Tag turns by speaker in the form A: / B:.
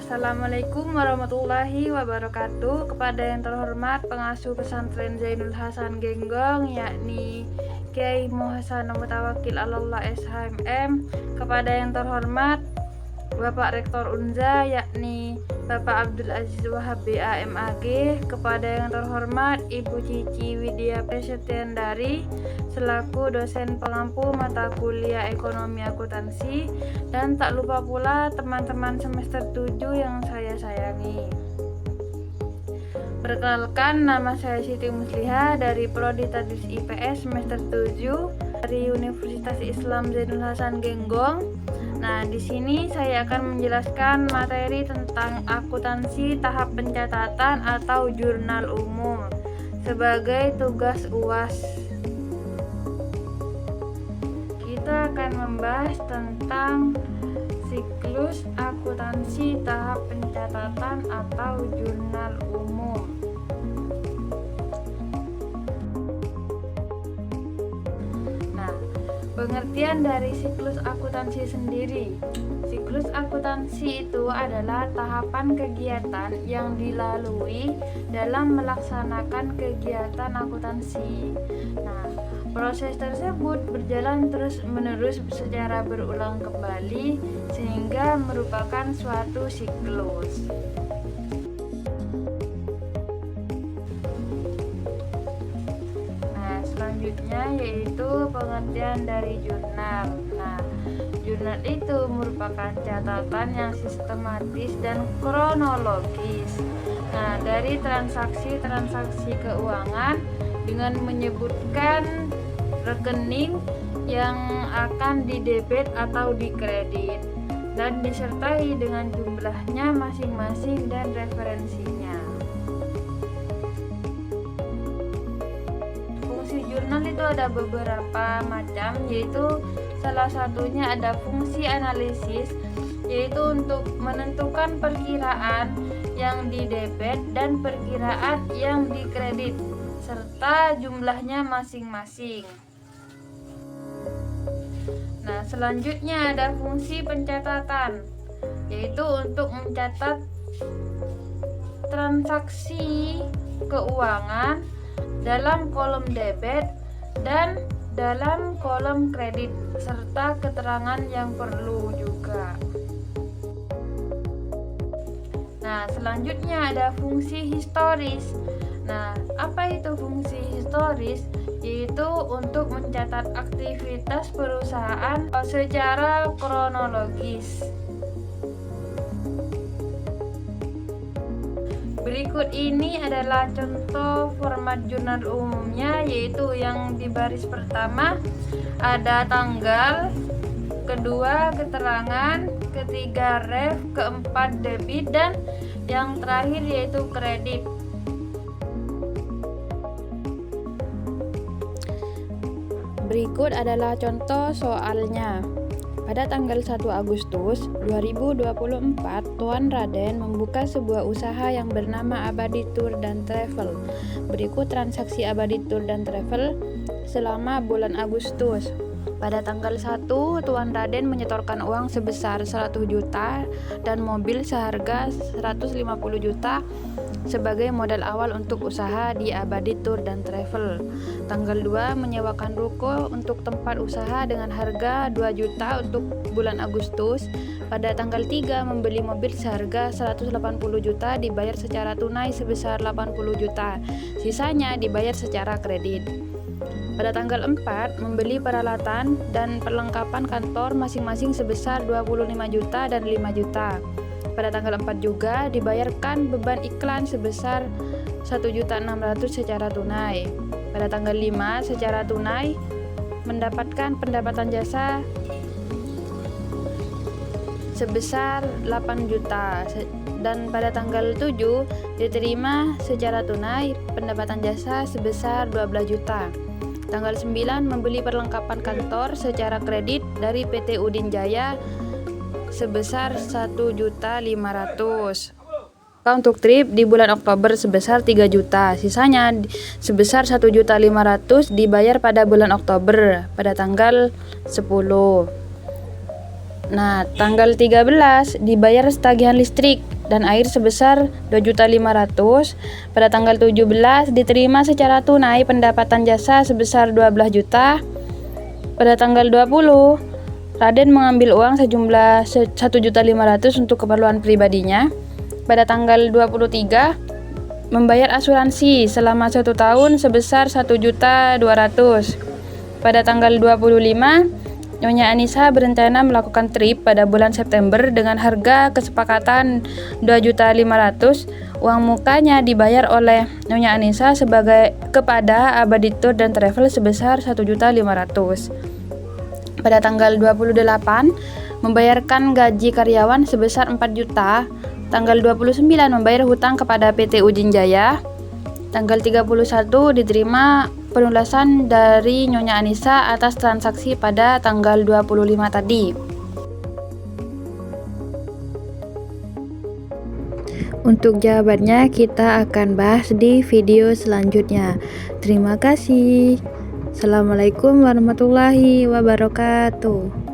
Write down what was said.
A: Assalamualaikum warahmatullahi wabarakatuh. Kepada yang terhormat pengasuh pesantren Zainul Hasan Genggong, yakni Kiai Muhasan Mutawakil Allah SHMM. Kepada yang terhormat Bapak Rektor Unza, yakni Bapak Abdul Aziz Wahab BAMAG. Kepada yang terhormat Ibu Cici Widya Pesetyandari selaku dosen pengampu mata kuliah ekonomi akuntansi, dan tak lupa pula teman-teman semester 7 yang saya sayangi. Perkenalkan, nama saya Siti Musliha dari Prodi Tadris IPS semester 7 dari Universitas Islam Zainul Hasan Genggong. Nah, di sini saya akan menjelaskan materi tentang akuntansi tahap pencatatan atau jurnal umum sebagai tugas UAS. Kita akan membahas tentang siklus akuntansi tahap pencatatan atau jurnal umum. Nah, pengertian dari siklus akuntansi sendiri. Siklus akuntansi itu adalah tahapan kegiatan yang dilalui dalam melaksanakan kegiatan akuntansi. Nah, proses tersebut berjalan terus-menerus secara berulang kembali sehingga merupakan suatu siklus. Nah, selanjutnya yaitu pengertian dari jurnal. Nah, jurnal itu merupakan catatan yang sistematis dan kronologis. Nah, dari transaksi-transaksi keuangan dengan menyebutkan rekening yang akan didebit atau dikredit dan disertai dengan jumlahnya masing-masing dan referensinya. Fungsi jurnal itu ada beberapa macam, yaitu salah satunya ada fungsi analisis, yaitu untuk menentukan perkiraan yang didebit dan perkiraan yang dikredit serta jumlahnya masing-masing. Nah, selanjutnya ada fungsi pencatatan, yaitu untuk mencatat transaksi keuangan dalam kolom debit dan dalam kolom kredit serta keterangan yang perlu juga. Nah, selanjutnya ada fungsi historis. Nah, apa itu fungsi historis? Yaitu untuk mencatat aktivitas perusahaan secara kronologis. Berikut ini adalah contoh format jurnal umumnya, yaitu yang di baris pertama ada tanggal, kedua keterangan, ketiga ref, keempat debit, dan yang terakhir yaitu kredit. Berikut adalah contoh soalnya. Pada tanggal 1 Agustus 2024, Tuan Raden membuka sebuah usaha yang bernama Abadi Tour dan Travel. Berikut transaksi Abadi Tour dan Travel selama bulan Agustus. Pada tanggal 1, Tuan Raden menyetorkan uang sebesar 100 juta dan mobil seharga 150 juta sebagai modal awal untuk usaha di Abadi Tour dan Travel. Tanggal 2, menyewakan ruko untuk tempat usaha dengan harga 2 juta untuk bulan Agustus. Pada tanggal 3, membeli mobil seharga 180 juta dibayar secara tunai sebesar 80 juta. Sisanya dibayar secara kredit. Pada tanggal 4, membeli peralatan dan perlengkapan kantor masing-masing sebesar 25 juta dan 5 juta. Pada tanggal 4 juga dibayarkan beban iklan sebesar 1.600.000 secara tunai. Pada tanggal 5 secara tunai mendapatkan pendapatan jasa sebesar 8 juta dan pada tanggal 7 diterima secara tunai pendapatan jasa sebesar 12 juta. Tanggal 9 membeli perlengkapan kantor secara kredit dari PT Udin Jaya sebesar 1.500.000. Untuk trip di bulan Oktober sebesar 3 juta, sisanya sebesar 1.500.000 dibayar pada bulan Oktober pada tanggal 10. Nah, tanggal 13 dibayar tagihan listrik dan air sebesar 2.500.000. Pada tanggal 17 diterima secara tunai pendapatan jasa sebesar 12 juta. Pada tanggal 20 Raden mengambil uang sejumlah 1.500.000 untuk keperluan pribadinya. Pada tanggal 23 membayar asuransi selama 1 tahun sebesar 1.200.000. Pada tanggal 25 Nyonya Anissa berencana melakukan trip pada bulan September dengan harga kesepakatan 2.500.000. Uang mukanya dibayar oleh Nyonya Anissa kepada Abadi Tour dan Travel sebesar 1.500.000. Pada tanggal 28 membayarkan gaji karyawan sebesar 4 juta. Tanggal 29 membayar hutang kepada PT Ujin Jaya. Tanggal 31 diterima pelunasan dari Nyonya Anissa atas transaksi pada tanggal 25 tadi. Untuk jawabannya kita akan bahas di video selanjutnya. Terima kasih. Assalamualaikum warahmatullahi wabarakatuh.